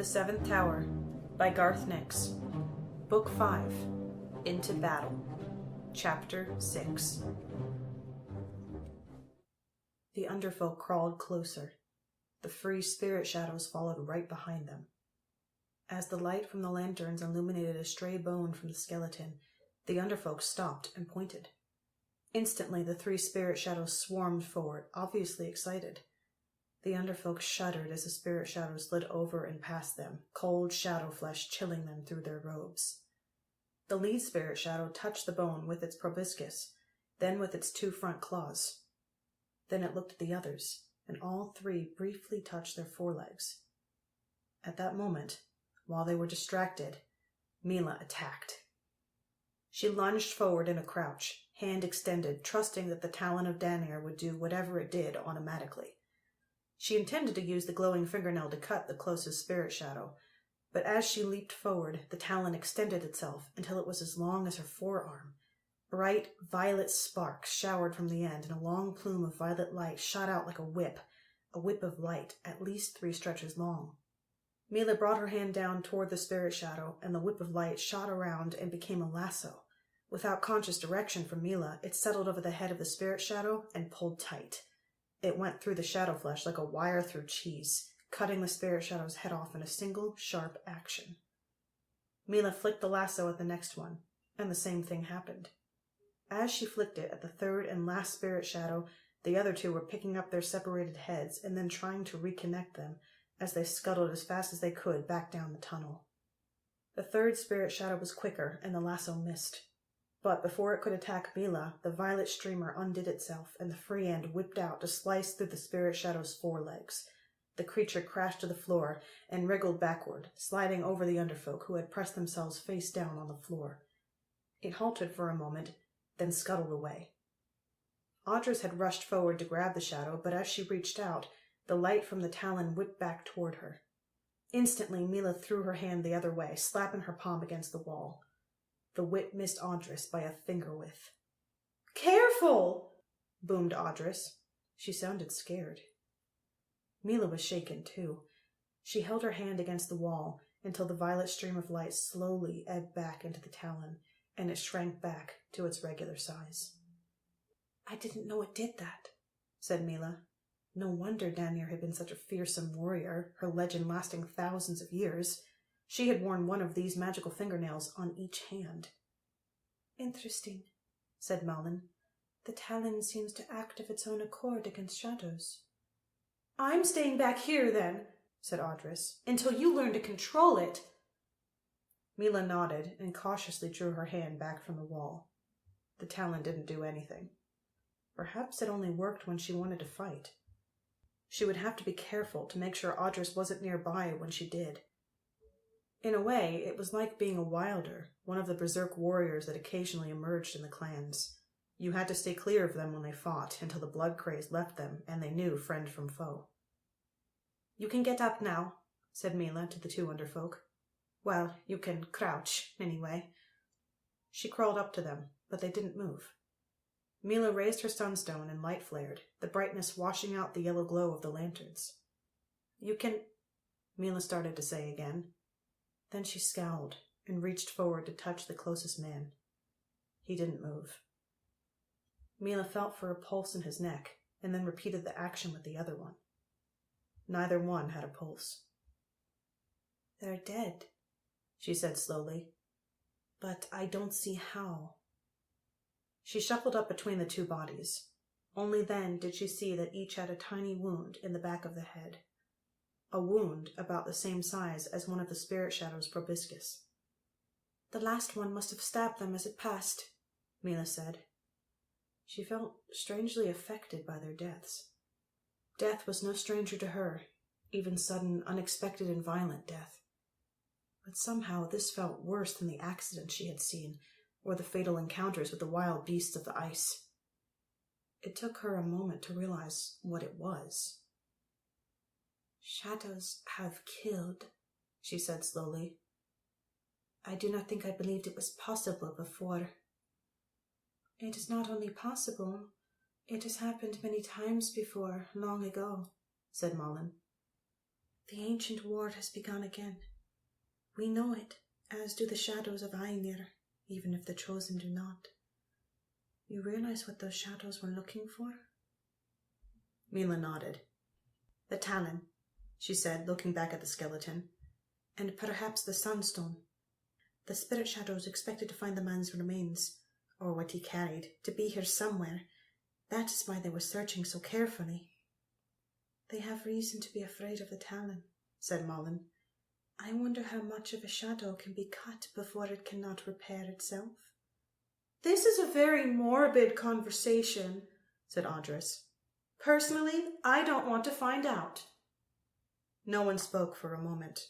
The Seventh Tower by Garth Nix. Book 5. Into Battle. Chapter 6. The underfolk crawled closer. The free spirit shadows followed right behind them. As the light from the lanterns illuminated a stray bone from the skeleton, the underfolk stopped and pointed. Instantly, the three spirit shadows swarmed forward, obviously excited. The underfolk shuddered as the spirit shadows slid over and past them, cold shadow flesh chilling them through their robes. The lead spirit shadow touched the bone with its proboscis, then with its two front claws. Then it looked at the others, and all three briefly touched their forelegs. At that moment, while they were distracted, Milla attacked. She lunged forward in a crouch, hand extended, trusting that the talon of Danir would do whatever it did automatically. She intended to use the glowing fingernail to cut the closest spirit shadow, but as she leaped forward, the talon extended itself until it was as long as her forearm. Bright violet sparks showered from the end, and a long plume of violet light shot out like a whip of light at least 3 stretches long. Milla brought her hand down toward the spirit shadow, and the whip of light shot around and became a lasso. Without conscious direction from Milla, it settled over the head of the spirit shadow and pulled tight. It went through the shadow flesh like a wire through cheese, cutting the spirit shadow's head off in a single, sharp action. Milla flicked the lasso at the next one, and the same thing happened. As she flicked it at the third and last spirit shadow, the other two were picking up their separated heads and then trying to reconnect them as they scuttled as fast as they could back down the tunnel. The third spirit shadow was quicker, and the lasso missed. But before it could attack Milla, the violet streamer undid itself, and the free end whipped out to slice through the spirit shadow's forelegs. The creature crashed to the floor and wriggled backward, sliding over the underfolk who had pressed themselves face down on the floor. It halted for a moment, then scuttled away. Audris had rushed forward to grab the shadow, but as she reached out, the light from the talon whipped back toward her. Instantly, Milla threw her hand the other way, slapping her palm against the wall. The whip missed Audris by a finger width. "Careful!" boomed Audris. She sounded scared. Milla was shaken, too. She held her hand against the wall until the violet stream of light slowly ebbed back into the talon, and it shrank back to its regular size. "I didn't know it did that," said Milla. No wonder Danir had been such a fearsome warrior, her legend lasting thousands of years. She had worn one of these magical fingernails on each hand. "Interesting," said Malen. "The talon seems to act of its own accord against shadows." "I'm staying back here, then," said Audris, "until you learn to control it." Milla nodded and cautiously drew her hand back from the wall. The talon didn't do anything. Perhaps it only worked when she wanted to fight. She would have to be careful to make sure Audris wasn't nearby when she did. In a way, it was like being a wilder, one of the berserk warriors that occasionally emerged in the clans. You had to stay clear of them when they fought, until the blood craze left them and they knew friend from foe. "You can get up now," said Milla to the 2 underfolk. "Well, you can crouch, anyway." She crawled up to them, but they didn't move. Milla raised her sunstone and light flared, the brightness washing out the yellow glow of the lanterns. "You can—" Milla started to say again. Then she scowled and reached forward to touch the closest man. He didn't move. Milla felt for a pulse in his neck and then repeated the action with the other one. Neither one had a pulse. "They're dead," she said slowly. "But I don't see how." She shuffled up between the 2 bodies. Only then did she see that each had a tiny wound in the back of the head. A wound about the same size as one of the spirit shadow's proboscis. "The last one must have stabbed them as it passed," Milla said. She felt strangely affected by their deaths. Death was no stranger to her, even sudden, unexpected, and violent death. But somehow this felt worse than the accidents she had seen, or the fatal encounters with the wild beasts of the ice. It took her a moment to realize what it was. "Shadows have killed," she said slowly. "I do not think I believed it was possible before." "It is not only possible, it has happened many times before, long ago," said Malen. The ancient war has begun again. We know it, as do the shadows of Ainir, even if the chosen do not. You realize what those shadows were looking for? Milla nodded. The Talon, she said, looking back at the skeleton, and perhaps the Sunstone. The spirit shadows expected to find the man's remains, or what he carried, to be here somewhere. That is why they were searching so carefully. They have reason to be afraid of the Talon, said Malen. I wonder how much of a shadow can be cut before it cannot repair itself. This is a very morbid conversation, said Audris. Personally, I don't want to find out. No one spoke for a moment.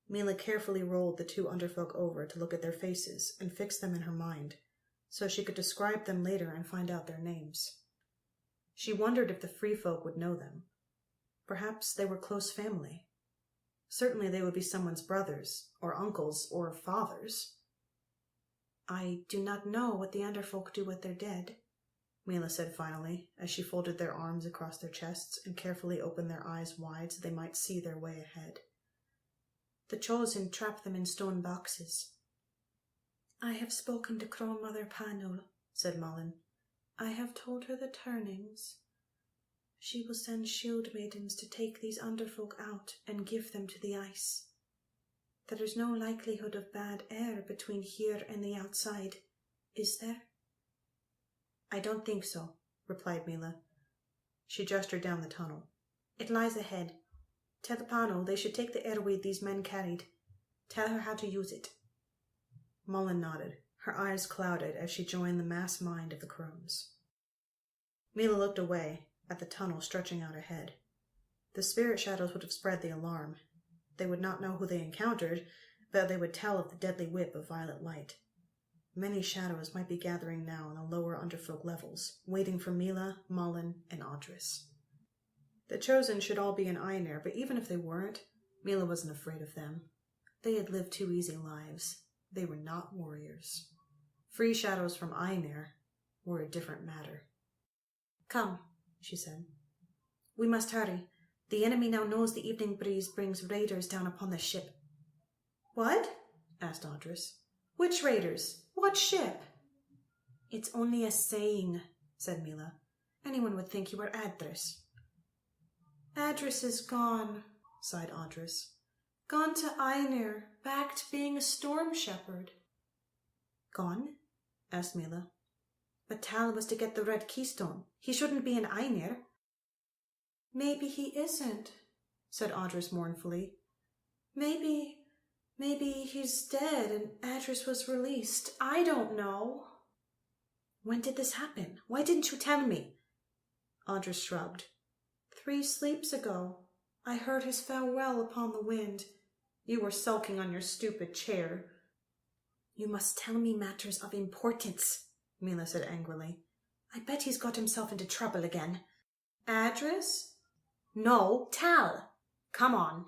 Milla carefully rolled the two underfolk over to look at their faces and fix them in her mind, so she could describe them later and find out their names. She wondered if the free folk would know them. Perhaps they were close family. Certainly they would be someone's brothers, or uncles, or fathers. I do not know what the underfolk do with their dead, Milla said finally, as she folded their arms across their chests and carefully opened their eyes wide so they might see their way ahead. The chosen trap them in stone boxes. I have spoken to Crone Mother Panul, said Malen. I have told her the turnings. She will send shield maidens to take these underfolk out and give them to the ice. There is no likelihood of bad air between here and the outside, is there? I don't think so, replied Milla. She gestured down the tunnel. It lies ahead. Tell Panul they should take the airweed these men carried. Tell her how to use it. Malen nodded, her eyes clouded as she joined the mass mind of the crones. Milla looked away at the tunnel stretching out ahead. The spirit shadows would have spread the alarm. They would not know who they encountered, but they would tell of the deadly whip of violet light. Many shadows might be gathering now on the lower underfolk levels, waiting for Milla, Malen, and Audris. The chosen should all be in Ainir, but even if they weren't, Milla wasn't afraid of them. They had lived too easy lives. They were not warriors. Free shadows from Ainir were a different matter. Come, she said. We must hurry. The enemy now knows the evening breeze brings raiders down upon the ship. What? Asked Audris. Which raiders? What ship? It's only a saying, said Milla. Anyone would think you were Adris. Adris is gone, sighed Audris. Gone to Ainir, back to being a storm shepherd. Gone? Asked Milla. But Tal was to get the red keystone. He shouldn't be in Ainir. Maybe he isn't, said Audris mournfully. Maybe he's dead and Adris was released. I don't know. When did this happen? Why didn't you tell me? Audris shrugged. 3 sleeps ago. I heard his farewell upon the wind. You were sulking on your stupid chair. You must tell me matters of importance, Milla said angrily. I bet he's got himself into trouble again. Adris? No, Tal. Come on.